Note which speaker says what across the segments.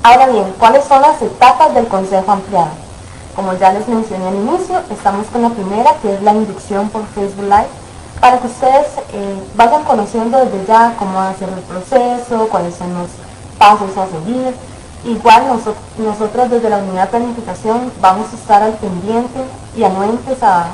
Speaker 1: Ahora bien, ¿cuáles son las etapas del consejo ampliado? Como ya les mencioné al inicio, estamos con la primera, que es la inducción por Facebook Live, para que ustedes vayan conociendo desde ya cómo va a ser el proceso, cuáles son los pasos a seguir. Igual nosotros desde la unidad de planificación vamos a estar al pendiente y anuentes a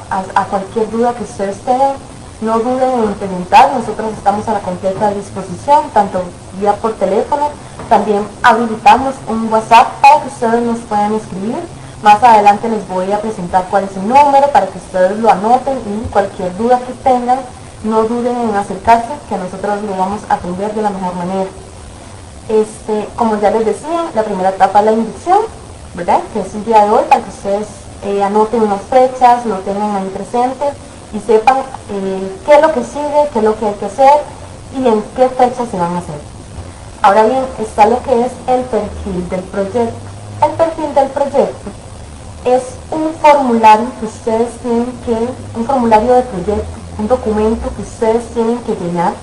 Speaker 1: cualquier duda que ustedes tengan. No duden en preguntar, nosotros estamos a la completa disposición, tanto vía por teléfono, también habilitamos un WhatsApp para que ustedes nos puedan escribir. Más adelante les voy a presentar cuál es el número para que ustedes lo anoten y cualquier duda que tengan, no duden en acercarse, que nosotros lo vamos a atender de la mejor manera. Como ya les decía, la primera etapa es la inducción, ¿verdad? Que es el día de hoy, para que ustedes anoten unas fechas, lo tengan ahí presente y sepan qué es lo que sigue, qué es lo que hay que hacer y en qué fechas se van a hacer. Ahora bien, está lo que es el perfil del proyecto. El perfil del proyecto es un formulario que ustedes tienen un formulario de proyecto, un documento que ustedes tienen que llenar,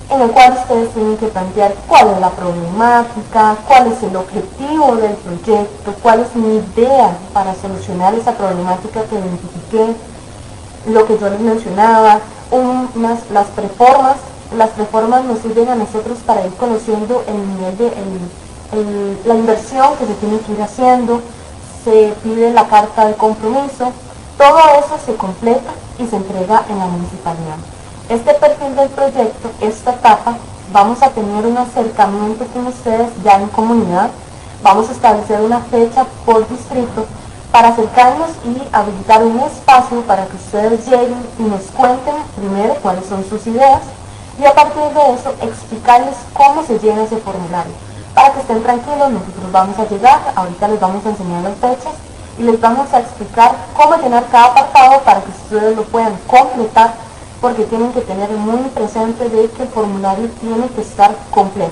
Speaker 1: en el cual ustedes tienen que plantear cuál es la problemática, cuál es el objetivo del proyecto, cuál es mi idea para solucionar esa problemática que identifiqué, lo que yo les mencionaba, las preformas. Las preformas nos sirven a nosotros para ir conociendo el nivel de la inversión que se tiene que ir haciendo, se pide la carta de compromiso, todo eso se completa y se entrega en la municipalidad. Este perfil del proyecto, esta etapa, vamos a tener un acercamiento con ustedes ya en comunidad, vamos a establecer una fecha por distrito para acercarnos y habilitar un espacio para que ustedes lleguen y nos cuenten primero cuáles son sus ideas y a partir de eso explicarles cómo se llena ese formulario. Para que estén tranquilos, nosotros vamos a llegar, ahorita les vamos a enseñar las fechas y les vamos a explicar cómo llenar cada apartado para que ustedes lo puedan completar, porque tienen que tener muy presente de que el formulario tiene que estar completo.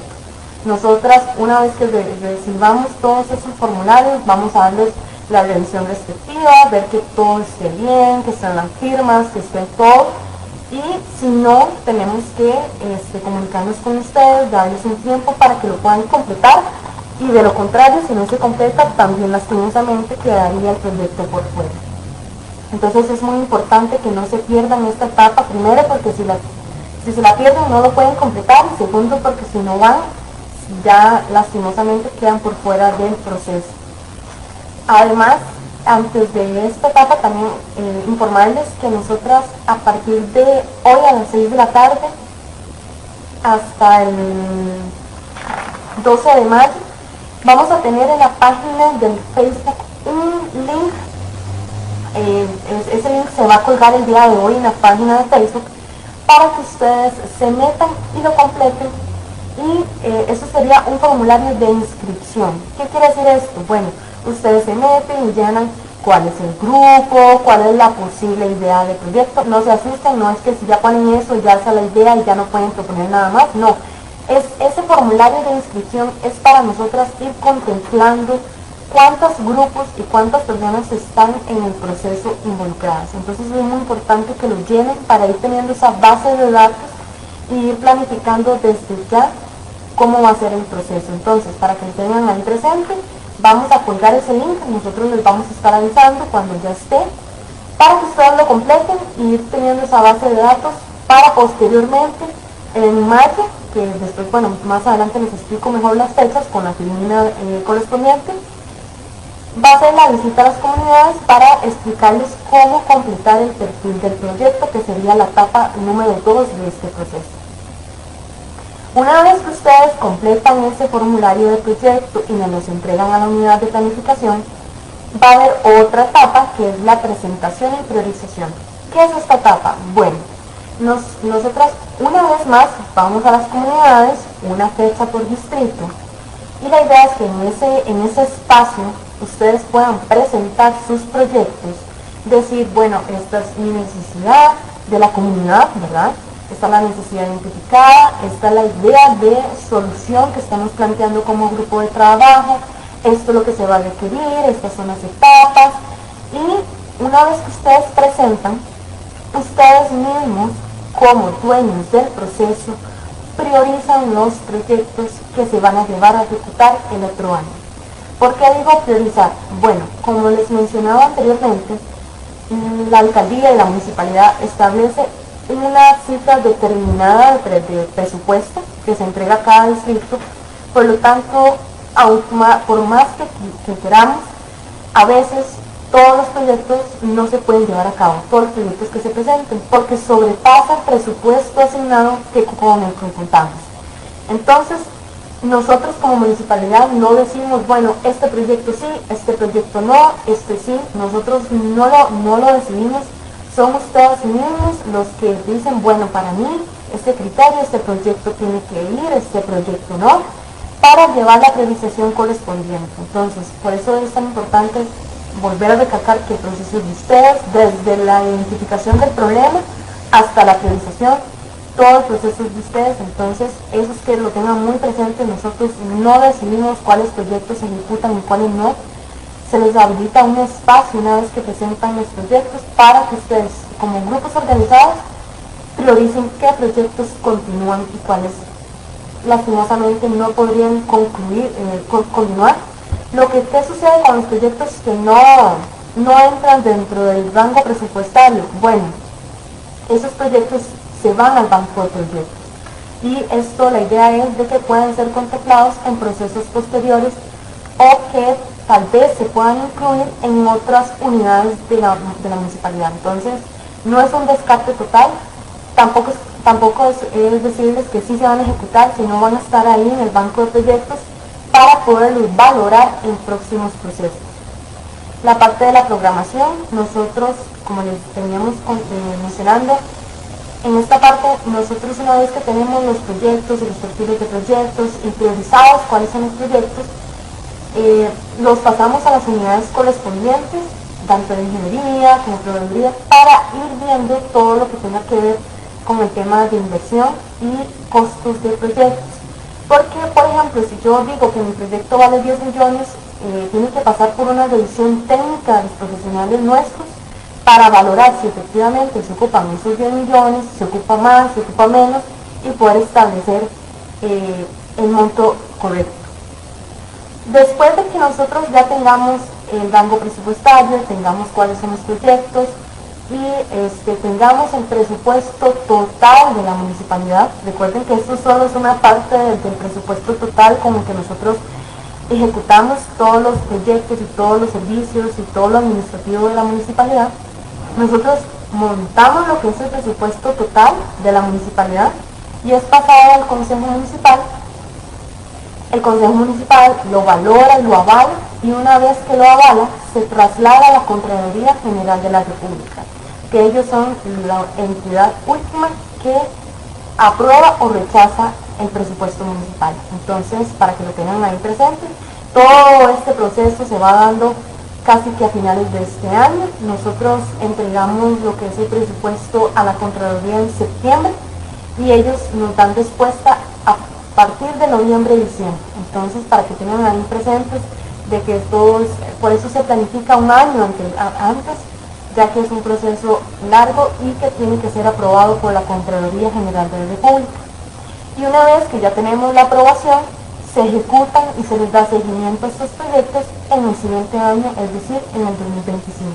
Speaker 1: Nosotras, una vez que recibamos todos esos formularios, vamos a darles la revisión respectiva, ver que todo esté bien, que estén las firmas, que esté todo. Y si no, tenemos que comunicarnos con ustedes, darles un tiempo para que lo puedan completar. Y de lo contrario, si no se completa, también lastimosamente quedaría el proyecto por fuera. Entonces es muy importante que no se pierdan esta etapa, primero porque si se la pierden no lo pueden completar, y segundo porque si no van, ya lastimosamente quedan por fuera del proceso. Además, antes de esta etapa también informarles que nosotras a partir de hoy a las 6 de la tarde hasta el 12 de mayo vamos a tener en la página del Facebook un link. Ese link se va a colgar el día de hoy en la página de Facebook para que ustedes se metan y lo completen, y eso sería un formulario de inscripción. ¿Qué quiere decir esto? Bueno, ustedes se meten y llenan cuál es el grupo, cuál es la posible idea de proyecto. No se asusten, no es que si ya ponen eso ya es la idea y ya no pueden proponer nada más, no. Ese formulario de inscripción es para nosotras ir contemplando cuántos grupos y cuántas personas están en el proceso involucradas. Entonces es muy importante que lo llenen para ir teniendo esa base de datos y ir planificando desde ya cómo va a ser el proceso. Entonces, para que lo tengan ahí presente, vamos a colgar ese link, nosotros les vamos a estar avisando cuando ya esté, para que ustedes lo completen y ir teniendo esa base de datos para posteriormente, en mayo, que después, bueno, más adelante les explico mejor las fechas con la filmina correspondiente, va a ser la visita a las comunidades para explicarles cómo completar el perfil del proyecto, que sería la etapa número 2 de este proceso. Una vez que ustedes completan ese formulario de proyecto y nos los entregan a la unidad de planificación, va a haber otra etapa que es la presentación y priorización. ¿Qué es esta etapa? Bueno, nosotras una vez más vamos a las comunidades, una fecha por distrito, y la idea es que en ese espacio ustedes puedan presentar sus proyectos, decir, bueno, esta es mi necesidad de la comunidad, ¿verdad? Esta es la necesidad identificada, esta es la idea de solución que estamos planteando como grupo de trabajo, esto es lo que se va a requerir, estas son las etapas, y una vez que ustedes presentan, ustedes mismos, como dueños del proceso, priorizan los proyectos que se van a llevar a ejecutar el otro año. ¿Por qué digo priorizar? Bueno, como les mencionaba anteriormente, la alcaldía y la municipalidad establece una cifra determinada de presupuesto que se entrega a cada distrito. Por lo tanto, por más que queramos, a veces todos los proyectos no se pueden llevar a cabo, todos los proyectos que se presenten, porque sobrepasa el presupuesto asignado con el que contamos. Entonces, nosotros como municipalidad no decimos, bueno, este proyecto sí, este proyecto no, este sí, nosotros no lo decidimos, son ustedes mismos los que dicen, bueno, para mí, este criterio, este proyecto tiene que ir, este proyecto no, para llevar la priorización correspondiente. Entonces, por eso es tan importante volver a recalcar que el proceso de ustedes, desde la identificación del problema hasta la priorización, todo el proceso de ustedes. Entonces, eso es que lo tengan muy presente. Nosotros no decidimos cuáles proyectos se ejecutan y cuáles no. Se les habilita un espacio una vez que presentan los proyectos para que ustedes, como grupos organizados, prioricen qué proyectos continúan y cuáles lastimosamente no podrían continuar. ¿Qué sucede con los proyectos que no entran dentro del rango presupuestario? Bueno, esos proyectos se van al banco de proyectos. Y esto, la idea es de que puedan ser contemplados en procesos posteriores o que tal vez se puedan incluir en otras unidades de la municipalidad. Entonces, no es un descarte total, tampoco es decirles que sí se van a ejecutar, sino van a estar ahí en el banco de proyectos para poderlos valorar en próximos procesos. La parte de la programación, nosotros, como les veníamos mencionando, en esta parte, nosotros una vez que tenemos los proyectos y los perfiles de proyectos y priorizados cuáles son los proyectos, los pasamos a las unidades correspondientes, tanto de ingeniería como de proveeduría, para ir viendo todo lo que tenga que ver con el tema de inversión y costos de proyectos. Porque, por ejemplo, si yo digo que mi proyecto vale 10 millones, tiene que pasar por una revisión técnica de los profesionales nuestros para valorar si efectivamente se ocupan esos 10 millones, se ocupa más, se ocupa menos, y poder establecer el monto correcto. Después de que nosotros ya tengamos el rango presupuestario, tengamos cuáles son los proyectos y tengamos el presupuesto total de la municipalidad, recuerden que esto solo es una parte del presupuesto total con el que nosotros ejecutamos todos los proyectos y todos los servicios y todo lo administrativo de la municipalidad. Nosotros montamos lo que es el presupuesto total de la municipalidad y es pasado al Consejo Municipal. El Consejo Municipal lo valora y lo avala, y una vez que lo avala, se traslada a la Contraloría General de la República, que ellos son la entidad última que aprueba o rechaza el presupuesto municipal. Entonces, para que lo tengan ahí presente, todo este proceso se va dando casi que a finales de este año. Nosotros entregamos lo que es el presupuesto a la Contraloría en septiembre y ellos nos dan respuesta a partir de noviembre y diciembre. Entonces, para que tengan ahí presentes de que por eso se planifica un año antes, ya que es un proceso largo y que tiene que ser aprobado por la Contraloría General de la República. Y una vez que ya tenemos la aprobación, se ejecutan y se les da seguimiento a estos proyectos en el siguiente año, es decir, en el 2025.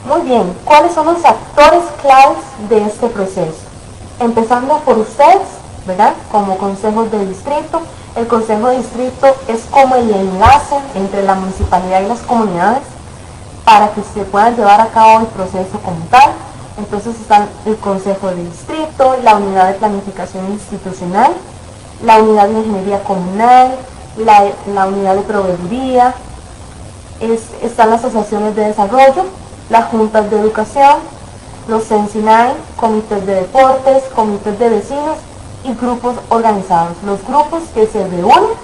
Speaker 1: Muy bien, ¿cuáles son los actores claves de este proceso? Empezando por ustedes, ¿verdad? Como consejos de distrito. El consejo de distrito es como el enlace entre la municipalidad y las comunidades para que se pueda llevar a cabo el proceso como tal. Entonces están el consejo de distrito, la unidad de planificación institucional, la unidad de ingeniería comunal, la unidad de proveeduría, están las asociaciones de desarrollo, las juntas de educación, los CENSINAE, comités de deportes, comités de vecinos y grupos organizados. Los grupos que se reúnen,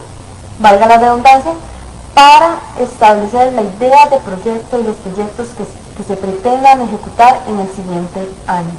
Speaker 1: valga la redundancia, para establecer la idea de proyecto y los proyectos que se pretendan ejecutar en el siguiente año.